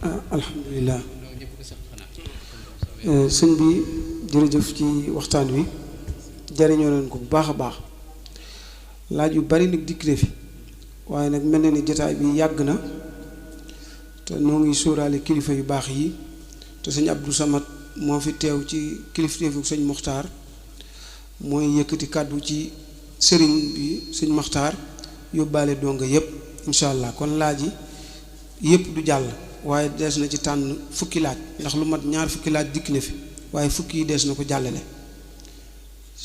alhamdulilah sëñ bi jërëjëf ci waxtaan wi jariñoo nañ ko bu baax a baax laaj yu bari nag dikk fi waaye nag mel na ni jotaay bi yàgg na te noo ngi sóoraale kilifa yu baax yi te sëñ Abdou Samad moo fi teew ci kilifteefu sëñ Moxtaar mooy yëkkati kàddu ci sëriñ bi sëñ Moxtaar yóbbaale donga yépp incha allah kon laaj yi yépp du jàll waaye dees na ci tànn fukki laaj ndax lu mat ñaar fukki laaj dikk na fi waaye fukki yi dees na ko jàllale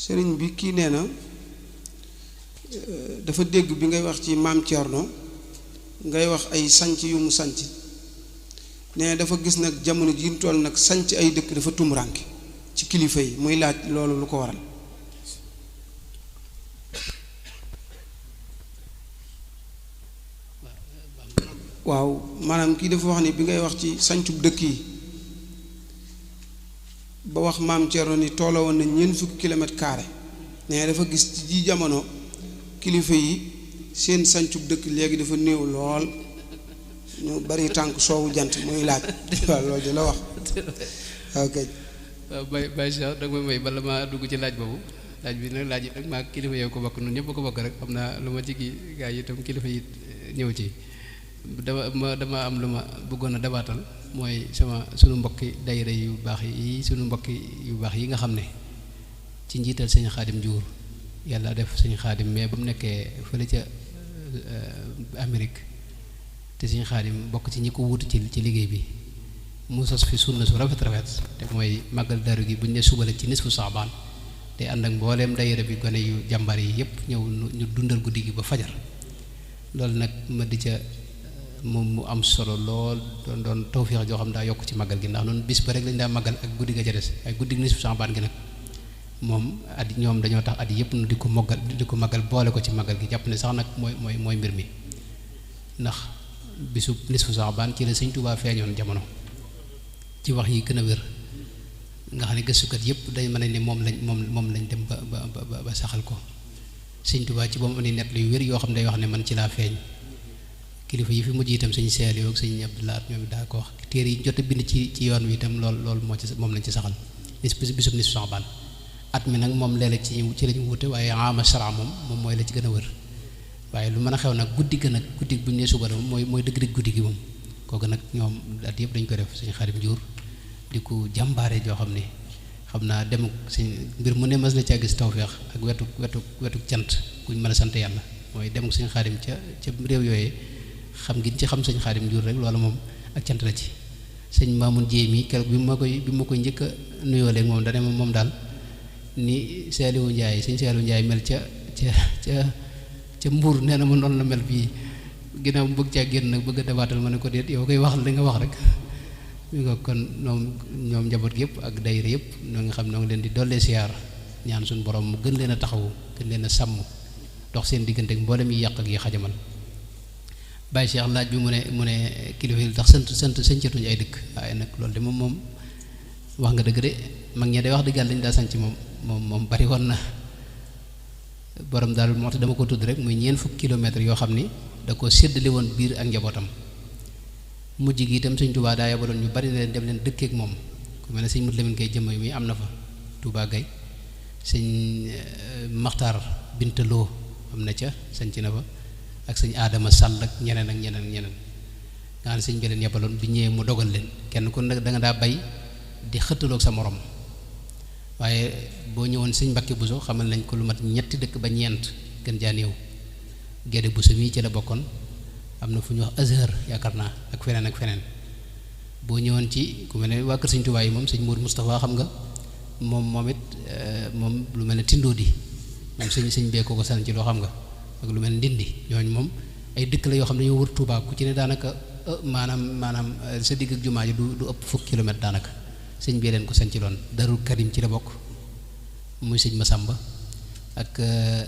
sëriñ bi kii nee na dafa dégg bi ngay wax ci maam Thierno ngay wax ay sanc yu mu sanc nee dafa gis nag jamono ji ñu toll nag sanc ay dëkk dafa tumuraanke ci kilifa yi muy laaj loolu lu ko waral waaw maanaam kii dafa wax ni bi ngay wax ci sancub dëkk yi ba wax maam Thierno ni tooloo woon na ñeent fukki kilomètre carré nee dafa gis ci ji jamono kilifa yi seen sancub dëkk léegi dafa néew lool ñu bari tànk soowu jant muy laaj waaw loolu di la wax ok bay Cheikh da nga may bala ma dugg ci laaj boobu laaj bi nag laaj yi nag maa kilifa yow ko bokk nun ñëpp ko bokk rek xam naa lu ma ci kii gaa yi itam kilifa yi ñëw ci dama am lu ma bëggoon a dabaatal mooy sunu mbokki dayra yu baax yi sunu mbokki yu baax yi nga xam ne ci njiital sëñ Xaadim Njuur yàlla def sëñ Xaadim mais ba mu nekkee fële ca Amérique te sëñ Xaadim bokk ci ñi ko wuutu ci liggéey bi mu sos fi sunna su rafet te mooy màggal daru gi bu ñu ne suba la ci nisfu saabaan te ànd ak mbooleem dayra bi gone yu jàmbar yi yépp ñëw ñu dundal guddi gi ba fajar loolu nag ma di ca moom mu am solo lool doon tawféex joo xam daa yokk ci màggal gi ndax noonu bis ba rek lañ daa màggal ak guddi ga ca des ay guddi gi nisfu saabaan gi nag moom at ñoom dañoo tax at yépp nu di ko màggal boole ko ci màggal gi jàpp ne sax nag mooy mbir mi ndax bisu nisfu saabaan ci la sëñ Tuubaa feeñoon jamono ci wax yi gën a wér nga xam ne gëstukat yépp dañ mën a ne moom lañ dem ba saxal ko sëñ Tuubaa ci boobu andi net luy wér yoo xam ne day wax ne man ci laa feeñ kilifa yi fi mujj itam sëñ Sealiou ak sëñ Abdoulaat ñoom daa ko wax téere yi jot a bind ci yoon wi itam loolu moom lañ ci saxal bisub nisfu saabaan at mi nag moom léeg-léeg ci lañu wute waaye ama shara moom mooy la ci gën a wër waaye lu mën a xew nag guddi bu ñu nee suba mooy dëgg-dëgg guddi gi moom kooku nag ñoom at yëpp dañ ko def sëñ Xaadim Njuur di ko jàmbaare joo xam ne xam naa dem sëñ mbir mu ne mas na caa gis tawfeex ak wetu cant kuñ mën a sant yàlla mooy dem sëñ Xaadim ca réew yooyee xam ngi ci xam sëñ Xaadim Njuur rek loolu moom ak cant la ci sëñ Maamun Jéey mi keroog bi ma koy njëkk a nuyoo léegi moom dane moom daal ni Sealiou Njaay sëñ Sealiou Njaay mel ca Mbuur nee na ma noonu la mel fii ginnaaw bëgg caa génn nag bëgg a dabaatal ma ne ko déet yow koy wax li nga wax rek mi nga kon ñoom njaboot gi yëpp ak dayra yëpp ñoo nga xam noo ngi leen di dollee siyaar ñaan suñu borom mu gën leen a taxawu gën leen a sàmm dox seen diggante ak mboolem yi yàq ak yi xajamal Baye Cheikh laaj bi mu ne kilifa yi tax sëncatuñu ay dëkk waaye nag loolu de moom wax nga dëgg de mag ñee day wax dëgg yàlla dañu daa sanc moom bari woon na borom daal moo tax dama ko tudd rek muy ñeent fukki kilomètres yoo xam ni da ko séddale woon biir ak njabootam mujj gi itam sëñ Touba daa yabaloon ñu bari na leen dem leen dëkkeek moom ku mel ne sëñ Mut Lamin Gay jëmm mi am na fa Touba Gay sëñ Maxtaar Bintaloo am na ca sanc na fa ak sëñ Adama Sall ak ñeneen nga xam ne sëñ bi leen yabaloon bi ñëwee mu dogal leen kenn ku nag da nga daa bay di xëttaloog sa morom waaye boo ñëwoon sëñ Mbàkke Buso xamal nañ ko lu mat ñetti dëkk ba ñeent gën jaa néew Gédé Buso mii ci la bokkoon am na fu ñu wax Azhar yaakaar naa ak feneen boo ñëwoon ci ku mel ne waa kër sëñ Tuubaa yi moom sëñ Mour Moustapha xam nga moom it moom lu mel ne Tindóodi moom sëñ bee ko san ci loo xam nga ak lu mel ne Ndindi ñooñu moom ay dëkk la yoo xam ne dañoo wër Tuubaa ku ci ne daanaka maanaam sa digg ak jumaa ji du ëpp fukki kilomètre daanaka sëñ bi leen ko sañ ci loon Darul Karim ci la bokk muy sëñ Masamba ak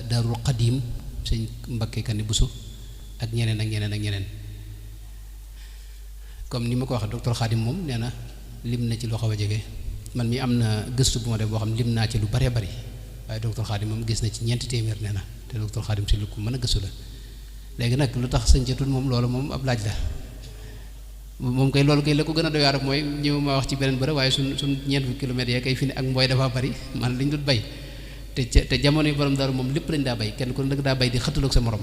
Darul Qadim sëñ Mbakke Kani Buso ak ñeneen comme ni ma ko waxee docteur Khadim moom nee na lim na ci loo xaw a jege man mi am na gëstu bu ma def boo xam lim naa ci lu baree bari waaye docteur Khadim moom gis na ci 4 téeméer nee na te docteur Khadim si lu ko mën a gëstu la léegi nag lu tax sëñ ca tun moom loolu moom ab laaj la moom kay loolu kay la ko gën a doy waar mooy ñëw ma wax ci beneen bërëb waaye suñ ñeent fukki kilomètres yee kay fi ne ak mbooy dafa bari man liñ dut bay te jamono yi borom Daaru moom lépp lañ daa bay kenn ku ne daa bay di xëttaloog sa morom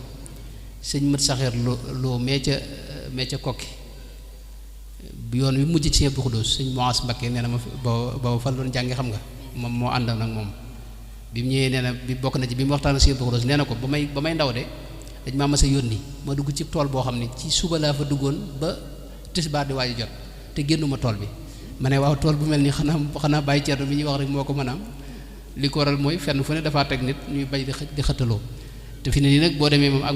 sëñ mat saxeer loo mee ca kokki yoon wi mujj ci Sëñ Abdou Khoudoss sëñ Moas Mbakke nee na ma booba fa doon jàngi xam nga moom moo àndoon ak moom bi mu ñëwee nee na bi bokk na ci bi mu waxtaan ak Sëñ Abdou Khoudoss nee na ko ba may ndaw de dañ maa mas a yónni ma dugg ci tool boo xam ne ci suba laa fa duggoon ba tisbaar di waaj a jot te génnuma tool bi ma ne waaw tool bu mel nii xanaa bàyyi ceerno bi ñuy wax rek moo ko mën a am li ko waral mooy fenn fu ne dafaa teg nit ñuy bay di xëttaloo te fi ne nii nag boo demee moom ak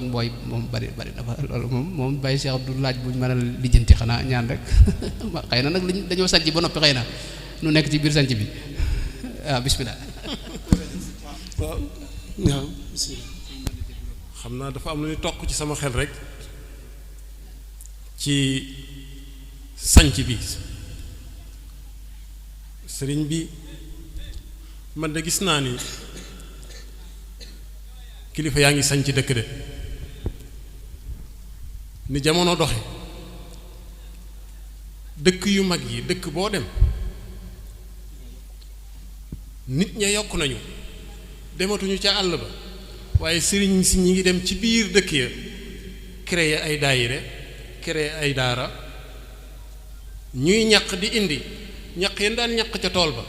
mbooy moom bari dafa loolu moom bàyyi Cheikh du laaj buñ mën a lijjanti xanaa ñaan rek xëy na nag liñ dañoo sanc ba noppi xëy na nu nekk ci biir sanc bi waaw bismillah waaw bismillah xam naa dafa am lu ñu tokk ci sama xel rek ci sanc bi sëriñ bi man de gis naa ni kilifa yaa ngi sanc dëkk de ni jamono doxe dëkk yu mag yi dëkk boo dem nit ña yokk nañu dematuñu ca àll ba waaye sëriñ si ñi ngi dem ci biir dëkk ya créer ay daayire créer ay daara ñuy ñaq di indi ñaq yeen daan ñaq ca tool ba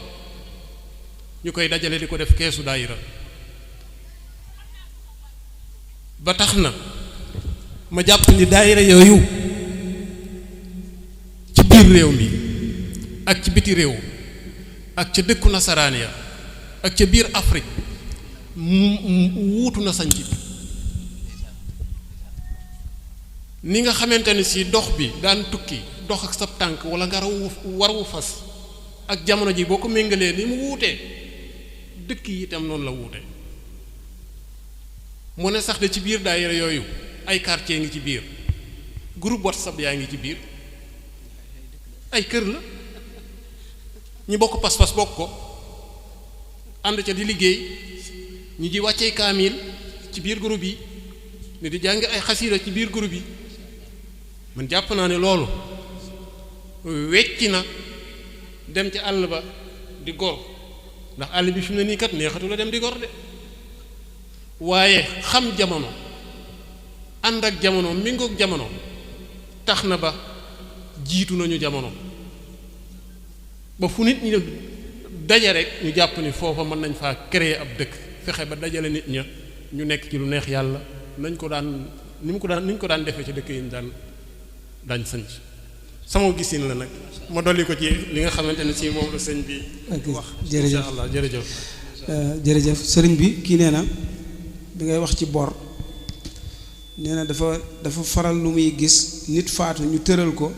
ñu koy dajale di ko def keesu daayira ba tax na ma jàpp ni daayira yooyu ci biir réew mi ak ci biti réew ak ca dëkku nasaraan ya ak ca biir Afrique wuutu na sanc bi ni nga xamante ni si dox bi daan tukki dox ak sab tànk wala nga war wu fas ak jamono ji boo ko méngalee ni mu wuutee dëkk yi itam noonu la wuute mu ne sax de ci biir daayira yooyu ay quartier ngi ci biir groupe WhatsApp yaa ngi ci biir ay kër la ñi bokk pas-pas bokk ko ànd ca di liggéey ñi di wàccee kaamil ci biir groupe yi ni di jàng ay xasiira ci biir groupe yi man jàpp naa ne loolu wecci na dem ci àll ba di gor ndax àll bi fi mu ne nii kat neexatu la dem di gor de waaye xam jamono ànd ak jamono méngoog jamono tax na ba jiitu nañu jamono ba fu nit ñi daje rek ñu jàpp ni foofa mën nañ faa créer ab dëkk fexe ba dajale nit ña ñu nekk ci lu neex yàlla nañ ko daan ni ñu ko daan defee ci dëkk yi daañ sanc sama gisin la nag ma dolli ko ci li nga xamante ne si moom la sëñ bi wax jërëjëf insha Allah jërëjëf jërëjëf sëriñ bi kii nee na bi ngay wax ci bor nee na dafa faral lu muy gis nit faatu ñu tëral ko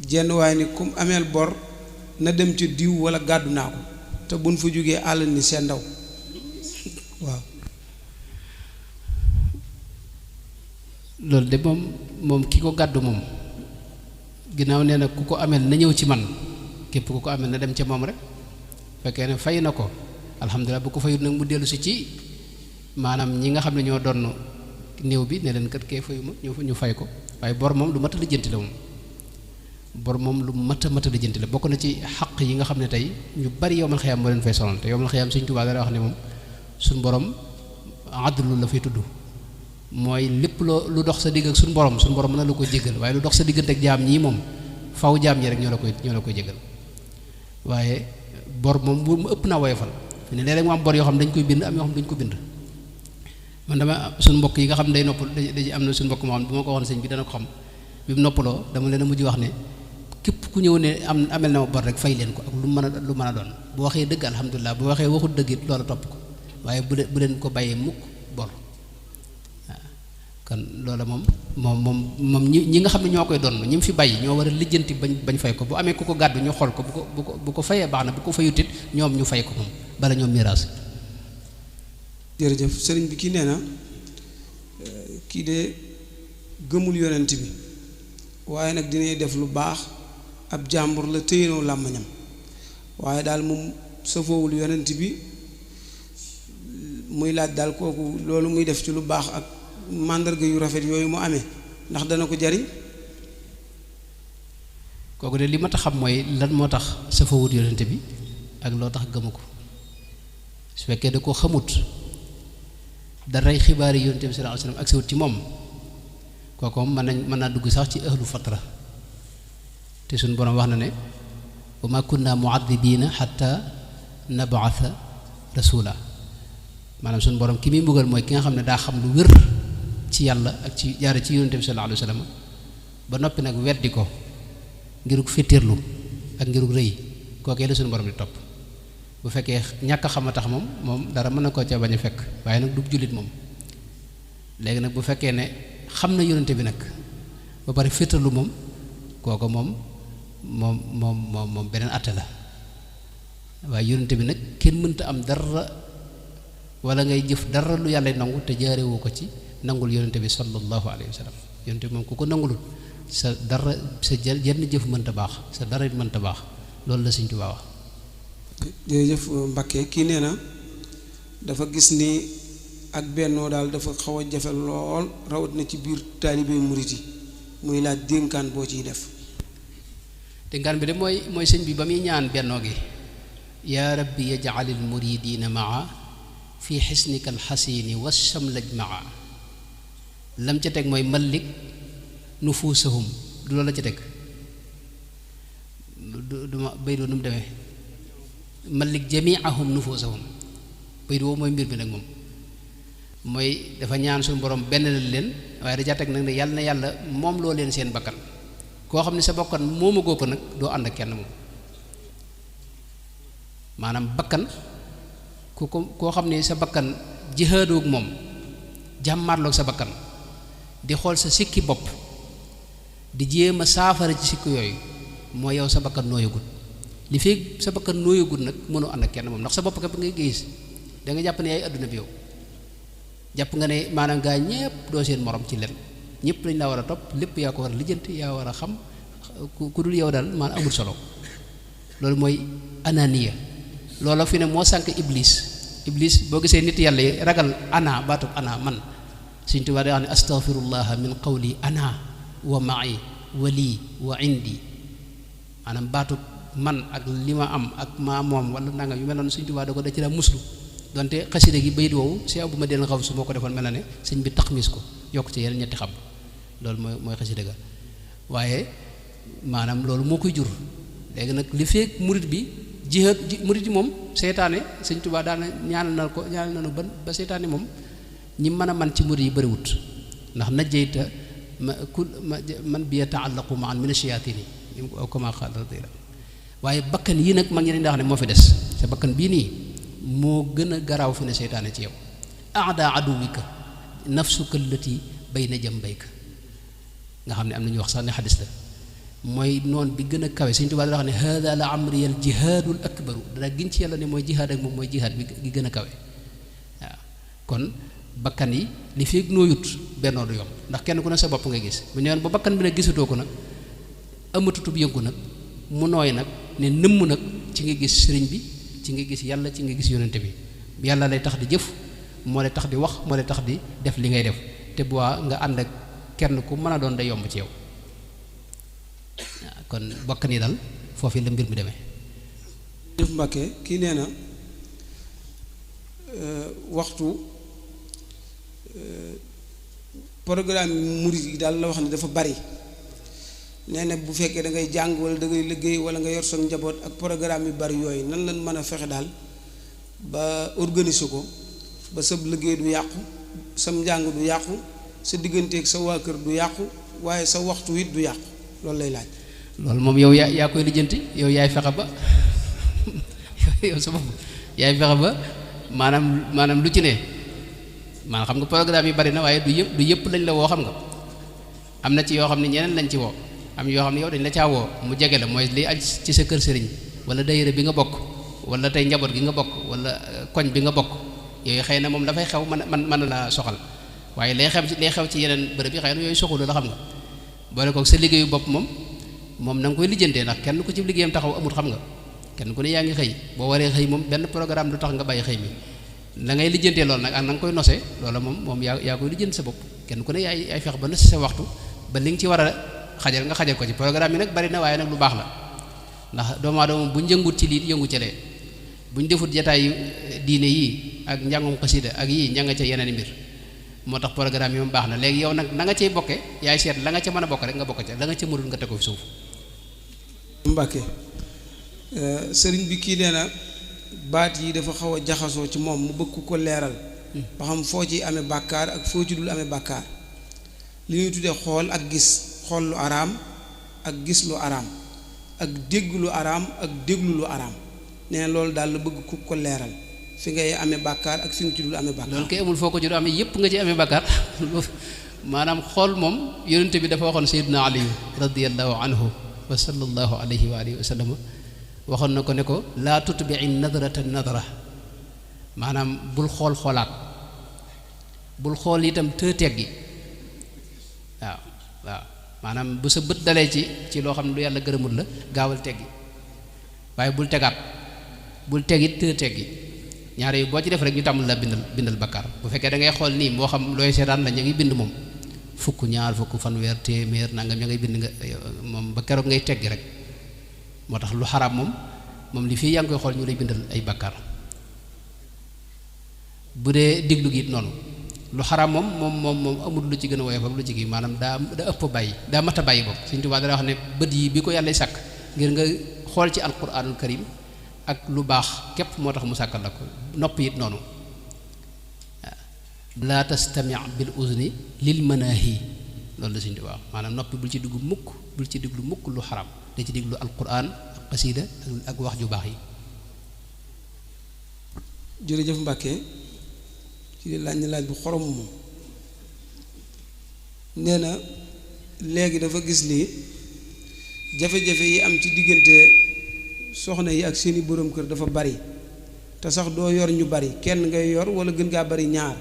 jenn waaye ni kum ameel bor na dem ci diw wala gàddu naa ko te buñ fa jógee àll ni seen ndaw waaw loolu de moom ki ko gàddu moom ginnaaw nee na ku ko ameel na ñëw ci man képp ku ko ameel na dem ca moom rek fekkee ne fay na ko alhamdulilah bu ko fayut nag mu dellu si ci maanaam ñi nga xam ne ñoo doon néew bi ne leen kat kee fayuma ñu fay ko waaye bor moom lu mat a lijjanti la moom bor moom lu mat a lijjanti la bokk na ci xaq yi nga xam ne tey ñu bari yowmal xiyaam moo leen fay sonal te yowmal xiyaam Sëñ Tuubaa dara wax ne moom suñ borom adlu la fay tudd mooy lépp lu dox sa digg ak suñ borom mën na lu ko jéggal waaye lu dox sa diggante ak jaam ñii moom faw jaam ñi rek ñoo la koy jéggal waaye bor moom mu ëpp naa woyofal fi ne léeg-léeg mu am bor yoo xam ne dañ koy bind am yoo xam ne dañ ko bind man dama suñ mbokk yi nga xam ne day noppal dañuy am na suñ mbokk moo xam ne bu ma ko waxoon sëñ bi dana ko xam bi mu noppaloo dama leen a mujj wax ne képp ku ñëw ne amel na ma bor rek fay leen ko ak lu mën a doon bu waxee dëgg alhamdulilah bu waxee waxut dëgg it loola topp ko waaye bu leen ko bàyyee mukk bor waaw kon loola moom ñi nga xam ne ñoo koy doon ñi mu fi bàyyi ñoo war a lijjanti bañ fay ko bu amee ku ko gàddu ñu xool ko bu ko fayee baax na bu ko fayutit ñoom ñu fay ko moom bala ñoom miraas. jërëjëf sëriñ bi kii nee na kii de gëmul yonent bi waaye nag dinay def lu baax ab jàmbur la téyenoo làmmañam waaye daal moom safoowul yonent bi muy laaj daal kooku loolu muy def ci lu baax ak màndarga yu rafet yooyu mu amee ndax dana ko jariñ kooku de li ma tax xam mooy lan moo tax safawut yonente bi ak loo tax gëmu ko su fekkee da koo xamut daray xibaar yi yonente bi sallallahu alayhi wasallam ak siwut ci moom kooku moom mën naa dugg sax ci ahlu fatra te suñ borom wax na ne wa ma kunna mu'adhibina hatta nab'atha rasula maanaam suñ borom ki muy mbugal mooy ki nga xam ne daa xam lu wér ci yàlla ak ci jaare ci yonente bi sallallahu alayhi wasallam ba noppi nag weddi ko ngirug féttéerlu ak ngirug rëy kookee la suñu borom di topp bu fekkee ñàkk a xam a tax moom dara mën na koo ca bañ a fekk waaye nag du jullit moom léegi nag bu fekkee ne xam na yonente bi nag ba pare féttéerlu moom kooku moom beneen àtte la waaye yonente bi nag kenn mënta am dara wala ngay jëf dara lu yàlla nangu te jaarewu ko ci nangul yonente bi sallallahu alayhi wa sallam yonente bi moom ku ko nangulul sa dara sa jenn jëf mënta baax sa dara it mënta baax loolu la Sëñ Tuubaa wax. jërëjëf Mbakke kii nee na dafa gis ni ak bennoo daal dafa xaw a jafe lool rawat na ci biir taalibe murit yi muy laaj dénkaan boo ciy def. dénkaan bi de mooy sëñ bi ba muy ñaan bennoo gi yaa rabbi yaj'alil muridina maa fi xisnika alxasini washamlaj maa lam ca teg mooy mallik nufuusahum du loolu la ca teg du ma bay doo nu mu demee mallik jamiahum nufuusahum bay doo mooy mbir bi nag moom mooy dafa ñaan suñu borom benn la leen waaye da ca teg nag ne yàlla na yàlla moom loo leen seen bakkan koo xam ne sa bakkan moomagoo ko nag doo ànd ak kenn moom maanaam bakkan koo xam ne sa bakkan jihaadoog moom jàmmaarloog sa bakkan di xool sa sikki bopp di jéem a saafara ci sikki yooyu moo yow sa bakkan nooyagut li fekk sa bakkan nooyagut nag mënoo ànd ak kenn moom ndax sa bopp ka ngay gis da nga jàpp ne yaay adduna bi yow jàpp nga ne maanaam gaa ñépp doo seen morom ci len ñëpp lañ laa war a topp lépp yaa ko war a lijjanti yaa war a xam ku dul yow daal maanaam amul solo loolu mooy ananiya loolu fi ne moo sànk iblis boo gisee nit yàlla yi ragal ana baatub ana man Sëñ Tuubaa day wax ne astaghfirullaha min qawli ana wa ma'i wa lii wa indi maanaam baatub man ak li ma am ak maa moom wala nanga yu mel noonu Sëñ Tuubaa da ko da ci daa muslu donte xasida gi bayit woowu si bu ma deen xaw su moo ko defoon mel na ne sëñ bi taxmis ko yokk ci yeneen ñetti xam loolu mooy xasida ga waaye maanaam loolu moo koy jur léegi nag li feek murit bi jihaad murit yi moom seytaane Sëñ Tuubaa daana ñaanal na ba seytaane moom ñi mën a man ci murit yi bëriwut ndax najjayta man bi yataallaqu ma'an min ash-shayaatini aw kama qaala radiyallahu waaye bakkan yii nag mag ñi dañ daa wax ne moo fi des sa bakkan bii nii moo gën a garaaw fi ne seytaane ci yow aada aduwika nafsuka allati bayna jambayka nga xam ne am na ñuy wax sax ne xadis la mooy noon bi gën a kawe Sëñ Tuubaa da wax ne hada la amri al jihaadul akbaru dana giñ ci yàlla ne mooy jihaad ak moom mooy jihaad bi gi gën a kawe waaw kon bakkan yi li fi nooyut bennoo du yomb ndax kenn ku ne sa bopp nga gis bu ñëwoon ba bakkan bi nag gisatoo ko nag amatutub yëngu nag mu nooy nag ne nëmm nag ci nga gis sëriñ bi ci nga gis yàlla ci nga gis yonente bi yàlla lay tax di jëf moo lay tax di wax moo lay tax di def li ngay def te bu nga ànd ak kenn ku mën a doon day yomb ci yow kon bakkan yi daal foofu la mbir mi demee. jëf Mbàkke kii nee na waxtu programme murid yi daal la wax ne dafa bari nee na bu fekkee da ngay jàng wala da ngay liggéey wala nga yor sa njaboot ak programme yu bari yooyu nan lañ mën a fexe daal ba organiser ko ba sa liggéey du yàqu sam njàng du yàqu sa digganteeg sa waa kër du yàqu waaye sa waxtu it du yàqu loolu lay laaj. loolu moom yow yaa koy lijjanti yow yaay fexe ba yow sa bopp yaay fexe ba maanaam lu ci ne maanaam xam nga programme yi bari na waaye du yëpp lañ la woo xam nga am na ci yoo xam ne ñeneen lañ ci woo am yoo xam ne yow dañ la caa woo mu jege la mooy li aj ci sa kër sëriñ wala daayira bi nga bokk wala tey njaboot gi nga bokk wala koñ bi nga bokk yooyu xëy na moom dafay xew mën la soxal waaye lay xew ci yeneen bërëb yi xëy na yooyu soxulu la xam nga boole kook sa liggéeyu bopp moom na nga koy lijjantee ndax kenn ku ci liggéeyam taxaw amul xam nga kenn ku ne yaa ngi xëy boo waree xëy moom benn programme du tax nga bàyyi xëy mi la ngay lijjantee loolu nag ak na nga koy nosee loola moom yaa koy lijjanti sa bopp kenn ku ne yaay fex ba nos sa waxtu ba li nga ci war a xajal nga xajal ko ci programme yi nag bari na waaye nag lu baax la ndax doomu aadama bu njëngut ci lii yëngu ca lee bu ñu defut jataay diine yii ak njàngum xasida ak yii ña nga ca yeneen mbir moo tax programme yi moom baax na léegi yow nag na nga cay bokke yaay seet la nga ca mën a bokk rek nga bokk ca la nga ca mënul nga teg ko fi suuf. Mbàkke sëriñ bi kii nee na baat yi dafa xaw a jaxasoo ci moom mu bëgg ko leeral ba xam foo ci amee bàkkaar ak foo ci dul amee bàkkaar li ñuy tuddee xool ak gis xool lu araam ak gis lu araam ak dégg lu araam ak déglu lu araam nee na loolu daal la bëgg ku ko leeral fi ngay amee bàkkaar ak fi nga ci dul amee bàkkaar. loolu kay amul foo ko ci du amee yépp nga ci amee bàkkaar maanaam xool moom yonent bi dafa waxoon Seydina Ali radiyallahu anhu wa sallallahu alayhi wa alihi wa sallam waxoon na ko ne ko laa tutbi'i nadrata nadra maanaam bul xool xoolaat bul xool itam teggi waaw maanaam bu sa bët dalee ci loo xam ne lu yàlla gërëmul la gaawal teggi waaye bul tegaat bul tegit teggi ñaar yi boo ci def rek ñu tàmmul la bindal bakkaar bu fekkee da ngay xool nii moo xam looy seetaan la ñu ngi bind moom fukk ñaar fukk fanweer téeméer nangam ña ngay bind nga moom ba keroog ngay teggi rek moo tax lu xaraam moom li fii yaa ngi koy xool ñu lay bindal ay bakkaar bu dee diglu gi it noonu lu xaraam moom amul lu ci gën a woyof ak lu ci gi maanaam daa ëpp bàyyi daa mat a bàyyi bopp Sëriñ Tuubaa dana wax ne bët yi bi ko yàlla sàkk ngir nga xool ci alquranul karim ak lu baax képp moo tax mu sàkkal la ko nopp it noonu laa tastami bil uzni lil manaahi loolu la Sëriñ Tuubaa maanaam noppi bul ci dugg mukk bul ci diglu mukk lu xaraam da ci diglu alquran ak xasiida ak wax ju baax yi. jërëjëf Mbàkke ci laaj bu xorom moom nee na léegi dafa gis ni jafe-jafe yi am ci diggante soxna yi ak seeni borom kër dafa bari te sax doo yor ñu bari kenn ngay yor wala gën ngaa bari ñaar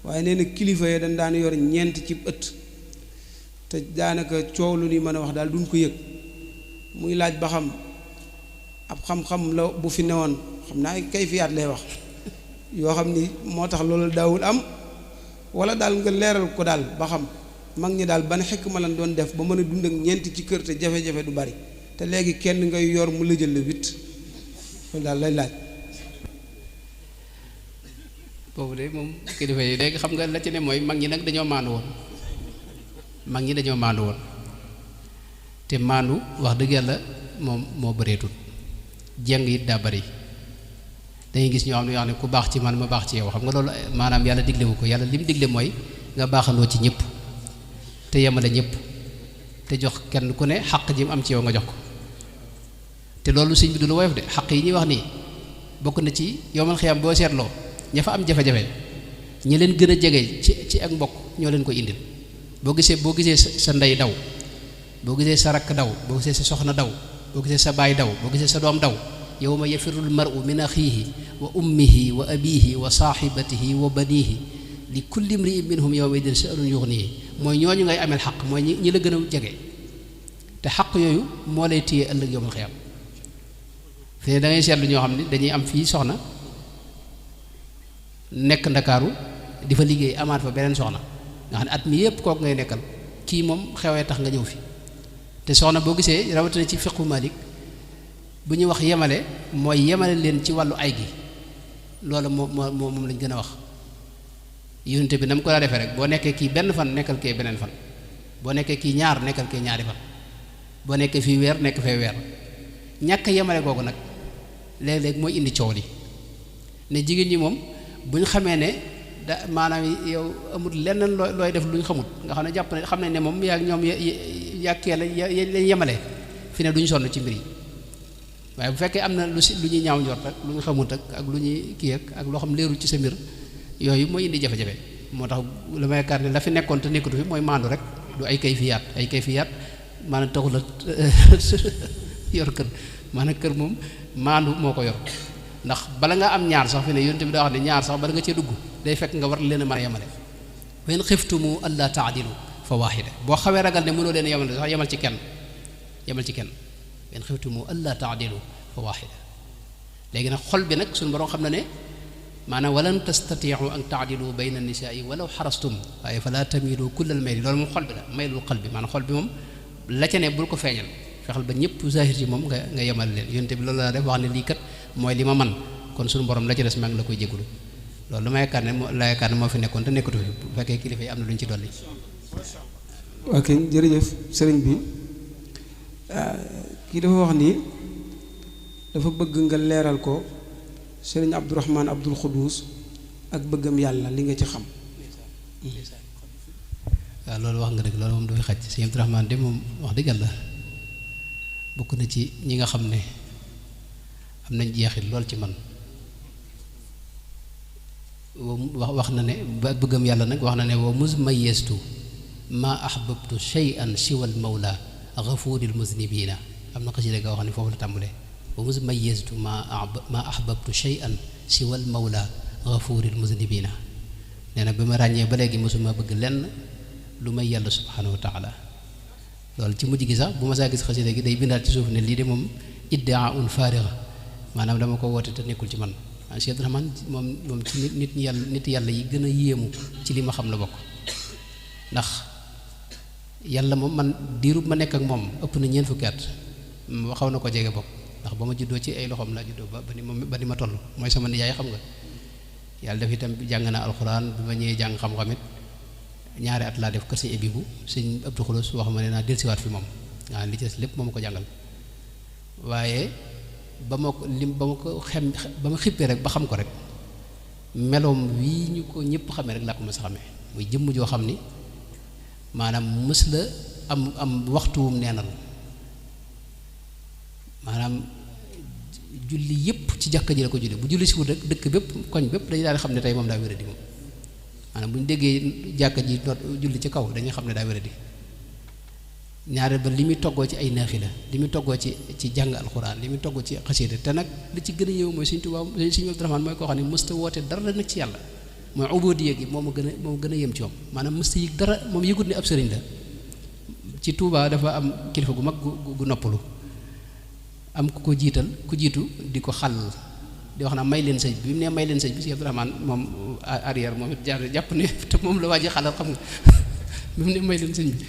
waaye nee na kilifa yi dañ daan yor ñeent ci ëtt te daanaka coow lu ni mën a wax daal duñ ko yëg muy laaj ba xam ab xam-xam la bu fi newoon xam naa kay fiyaat lay wax yoo xam ni moo tax loolu daawul am wala daal nga leeral ko daal ba xam mag ñi daal ban xekk ma lan doon def ba mën a dund ak ñeenti ci kër te jafe-jafe du bari te léegi kenn ngay yor mu lëjal la wit loolu daal lay laaj. boobu de moom kilifa yi léegi xam nga la ci ne mooy mag ñi nag dañoo maandu woon te maandu wax dëgg yàlla moom moo bëreetul jeng it daa bari dañuy gis ñoo xam ne yoo xam ne ku baax ci man ma baax ci yow xam nga loolu maanaam yàlla diglewu ko yàlla li mu digle mooy nga baaxandoo ci ñëpp te yemale ñëpp te jox kenn ku ne xaq ji mu am ci yow nga jox ko te loolu sëñ bi du lu woyof de xaq yi ñuy wax nii bokk na ci yowmal xiyaam boo seetloo ña fa am jafe-jafe ñi leen gën a jege ci ak mbokk ñoo leen koy indil boo gisee sa ndey daw boo gisee sa rakk daw boo gisee sa soxna daw boo gisee sa baay daw boo gisee sa doom daw yawma yafirul mar'u min axiihi wa ummihi wa abiihi wa saaxibatihi wa baniihi li kulli imri'in minhum yawma idin sha'nun yughnihi mooy ñooñu ngay ameel xaq mooy ñi la gën a jege te xaq yooyu moo lay téye ëllëg yawmal xiyaam fii da ngay seetlu ñoo xam ne dañuy am fii soxna nekk ndakaaru di fa liggéey amaat fa beneen soxna nga xam ne at mi yépp kooku ngay nekkal kii moom xewee tax nga ñëw fi te soxna boo gisee rawatina ci fiqhu Malik bu ñuy wax yemale mooy yemale leen ci wàllu ay gi loolu moom lañ gën a wax yonent bi na mu ko daa defee rek boo nekkee kii benn fan nekkal kee beneen fan boo nekkee kii ñaar nekkal kee ñaari fan boo nekkee fii weer nekk fee weer ñàkk yemale googu nag léeg-léeg mooy indi coow li ne jigéen ñi moom bu ñu xamee ne da maanaam yow amul lenn looy def lu ñu xamut nga xam ne jàpp ne xam nañ ne moom yaa ñoom yàkkee lañ yemale fi ne duñu sonn ci mbir yi waaye bu fekkee am na lu ñuy ñaaw njort ak lu ñu xamut ak lu ñuy kii ak loo xam leerul ci sa mbir yooyu mooy indi jafe-jafe moo tax lu may yaakaar ne la fi nekkoon te nekkatu fi mooy maandu rek du ay kayfiyaat maanaam taxul a yor kër maanaam kër moom maandu moo ko yor ndax bala nga am ñaar sax fi ne yonent bi daa wax ne ñaar sax bala nga cee dugg day fekk nga war leen a mën a yemale wa in xiftumu alla taadilu fa waaxida boo xawee ragal ne mënoo leen a yemale sax yemal ci kenn wa in xiftumu alla taadilu fa waaxida léegi nag xol bi nag suñu borom xam na ne maanaam walan tastatiu an taadilu bayna nisaai walaw xarastum waaye fala tamilu kullal mayli loolu moom xol bi la maylul qalbi maanaam xol bi moom la ca ne bul ko feeñal fexal ba ñëpp zahir ci moom nga yemal leen yonte bi loolu la def wax ne lii kat mooy li ma man kon suñu borom la ca des maa ngi la koy jégalu loolu lu ma yaakaar ne moo fi nekkoon te nekkatu fi bu fekkee kilifa yi am na lu ñu ci dolli. ok jërëjëf sëriñ bi kii dafa wax ni dafa bëgg nga leeral ko sëriñ Abdourahman Abdul Xuddus ak bëggam yàlla li nga ci xam. waaw loolu wax nga dëgg loolu moom du fi xaj sëriñ Abdourahman de moom wax dëgg yàlla bokk na ci ñi nga xam ne am nañ jeexit lool ci man wax na ne ba bëggam yàlla nag wax na ne wa musmayyestu ma ahbabtu shay'an siwal mawla ghafuril muznibina am na xasida nga wax ne foofu la tàmbalee wa musmayyestu ma ahbabtu shay'an siwal mawla ghafuril muznibina nee na bi ma ràññee ba léegi mosuma bëgg lenn lu may yàlla subhanahu wa taala loolu ci mujj gi sax bu ma saa gis xasida gi day bindaat ci suuf ne lii de moom iddaa'un faariga maanaam dama ko woote te nekkul ci man Cheikh Abdourahmane moom ci nit yàlla yi gën a yéemu ci li ma xam la bokk ndax yàlla moom man diirub ma nekk ak moom ëpp na ñeent fukki at xaw na ko jege bokk ndax ba ma juddoo ci ay loxoom laa juddoo ba ni ma toll mooy sama nijaay xam nga yàlla def itam jàng naa alxuraan bi ma ñëwee jàng xam-xamit ñaari at laa def kër sëñ Abibu sëñ Abdou Xulos wax ma ne naa dellusiwaat fi moom waaw li ci des lépp moo ma ko jàngal waaye ba ma xippee rek ba xam ko rek meloom wii ñu ko ñëpp xamee rek laa ko mës a xamee muy jëmm joo xam ni maanaam mës la am waxtuwum neenal maanaam julli yëpp ci jàkka ji la ko julli bu julli si wut rek dëkk bépp koñ bépp dañu daal di xam ne tey moom daa wéradi moom maanaam bu ñu déggee jàkka ji noot julli ci kaw dañuy xam ne daa wéradi ñaareel ba li muy toggoo ci ay naafila li muy toggoo ci jàng alxuraan li muy toggoo ci xasida te nag li ci gën a yëw mooy Sëriñ Tuubaa Sëriñ Abdourahmane mooy koo xam ne mësta woote dara nag ci yàlla mooy ubudiyya gi moom gën a yëm ci moom maanaam mësta yëg dara moom yëgut ne ab sëriñ la ci Tuubaa dafa am kilifa gu mag gu noppalu am ku ko jiitu di ko xàll di wax naa may leen sëñ bi mu ne may leen sëñ bi Sëriñ Abdourahmane moom arrière moom it jaar jàpp ne te moom la waa ji xàllal xam nga bi mu ne may leen sëñ bi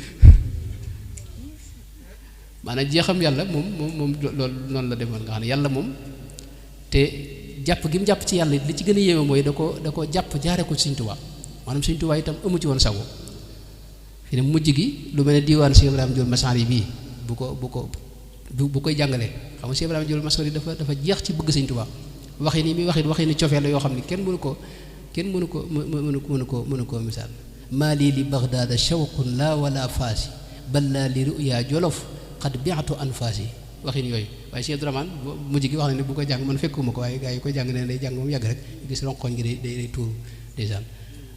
maanaam jeexam yàlla moom loolu noonu la demoon nga xam ne yàlla moom te jàpp gi mu jàpp ci yàlla li ci gën a yéeme mooy da ko jàpp jaare ko Sëriñ Tuubaa maanaam Sëriñ Tuubaa itam amu ci woon sago fi ne mujj gi lu mel ne diwaan Cheikh Ibrahima Diol Masari bii bu koy jàngalee xam nga Cheikh Ibrahima Diol Masari dafa jeex ci bëgg Sëriñ Tuubaa wax yi ni muy waxi ni cofee la yoo xam ne kenn mënu ko misaal maa lii li Bagdaada shawqun la wala faasi bal laa li ruya jolof xad bi'atu anfaasi waxin yooyu waaye Cheikh Abdourahmane mujj gi wax na ne bu koy jàng man fekkuma ko waaye gaa yi koy jàng ne day jàng moom yàgg rek gis ronkoñ gi day tuuru ndeysaan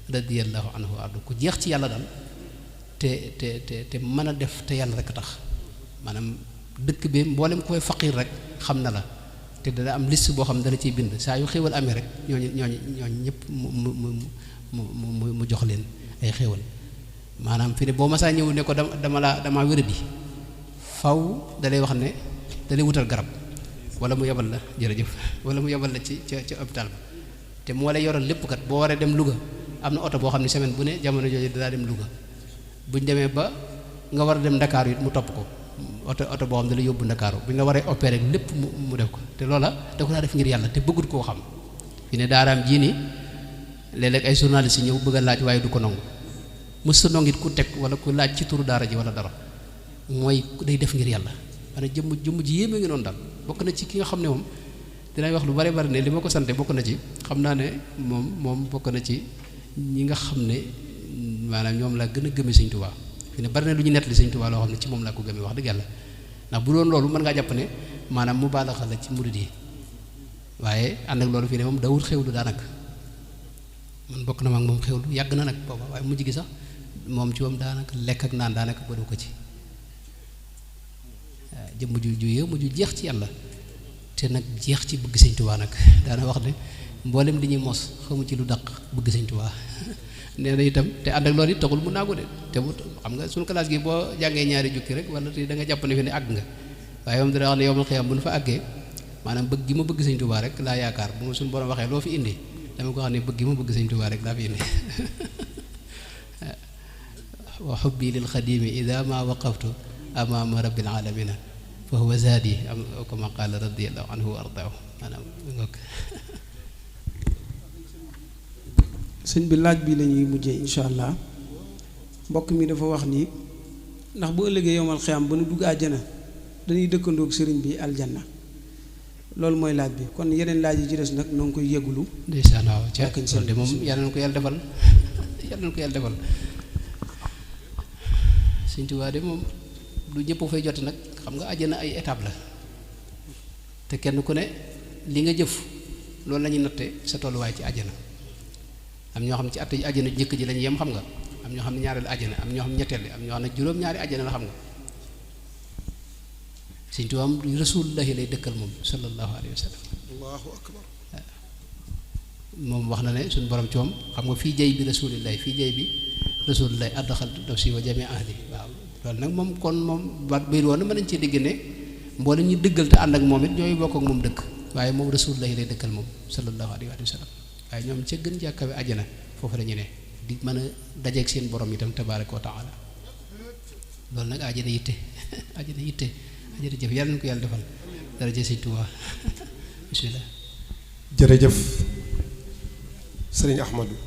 radiyallahu anhu ardu ku jeex ci yàlla daal te mën a def te yàlla rek a tax maanaam dëkk bi mboolem koy faqiir rek xam na la te dana am liste boo xam ne dana ciy bind saa yu xéewal amee rek ñooñu ñëpp mu jox leen ay xéewal maanaam fi ne boo masaa ñëw ne ko dama wéradi faw dalay wax ne dalay wutal garab wala mu yebal la jërëjëf wala mu yebal la ci hôpital ba te moo lay yoral lépp kat boo waree dem Louga am na oto boo xam ne semaine bu ne jamono jooju daa dem Louga buñ demee ba nga war a dem Ndakaaru it mu topp ko oto boo xam ne da lay yóbbu Ndakaaru bu ñu la waree opéré lépp mu def ko te loola da ko daa def ngir yàlla te bëggut koo xam fi ne daaraam jii nii léeg-léeg ay journaliste yi ñëw bëgg a laaj waaye du ko nangu mës sa nongit ku teg wala ku laaj ci turu daara ji wala dara mooy day def ngir yàlla maanaam jëmm ji yéeme ngi noonu daal bokk na ci ki nga xam ne moom dinay wax lu bari bari ne li ma ko sante bokk na ci xam naa ne moom bokk na ci ñi nga xam ne maanaam ñoom laa gën a gëme Sëriñ Tuubaa fi ne bari na lu ñu nettali Sëriñ Tuubaa loo xam ne ci moom laa ko gëmee wax dëgg yàlla ndax bu doon loolu mën ngaa jàpp ne maanaam mu baalaxa la ci murid yi waaye ànd ak loolu fii ne moom dawul xewlu daanaka man bokk na ma ak moom xewlu yàgg na nag booba waaye mujj gi sax moom ci moom daanaka lekk ak naan daanaka bëdu ko ci jëmm ju yéemu ju jeex ci yàlla te nag jeex ci bëgg Sëriñ Tuubaa nag daana wax ne mboolem li ñuy mos xamu ci lu daq bëgg Sëriñ Tuubaa nee na itam te ànd ak loolu it taxul mu naagu de te mu xam nga suñu classe gi boo jàngee ñaari jukki rek wala te da nga jàpp ne fi ne àgg nga waaye moom dana wax ne yowmal xiyaam bu nu fa àggee maanaam bëgg gi ma bëgg Sëriñ Tuubaa rek laa yaakaar bu ma suñu borom waxee loo fi indi dama ko xam ne bëgg gi ma bëgg Sëriñ Tuubaa rek laa fi indi wa xubbi lil xadimi ida ma waqaftu amaama rabbil alamina fa huwa zaadi am kama qaala radiyallahu anhu wa ardaahu maanaam ngoog. sëñ bi laaj bi la ñuy mujjee incha allah mbokk mi dafa wax ni ndax bu ëllëgee yowmal xiyaam ba nu dugg àjjana dañuy dëkkandoog sëriñ bi aljanna loolu mooy laaj bi kon yeneen laaj yi ci des nag noo ngi koy yëgulu. ndeysaan waaw ca loolu de moom yàlla na ko yàlla defal yàlla na ko yàlla defal. Sëñ Tuubaa de moom du ñëpp fay jot nag xam nga àjjana ay étape la te kenn ku ne li nga jëf loolu la ñuy natte sa tolluwaay ci àjjana. am ñoo xam ne ci at yi àjjana jëkk ji lañu yem xam nga am ñoo xam ne ñaareelu àjjana am ñoo xam ne ñetteel am ñoo xam ne juróom-ñaari àjjana la xam nga. Sëñ Tuubaa am rasulullahi lay dëkkal moom sallallahu alayhi wa sallam. allahu akbar. moom wax na ne suñu borom ci moom xam nga fii jay bi rasulillahi fii jay bi rasulillahi addaxaltu nafsi wa jami ahli waaw loolu nag moom kon moom baat biir woon mën nañ cee dégg ne mboolem ñi dëggal te ànd ak moom it ñooy bokk ak moom dëkk waaye moom rasulillahi lay dëkkal moom sallallahu alayhi wa sallam waaye ñoom ca gën jàkkawe àjjana foofu la ñu ne di mën a dajeeg seen borom itam tabaaraka wa taala loolu nag àjjana yitte àjjana yitte jërëjëf yàlla na ko yàlla defal jërëjëf Sëñ Tuubaa bismillah. jërëjëf Sëriñ Ahmadou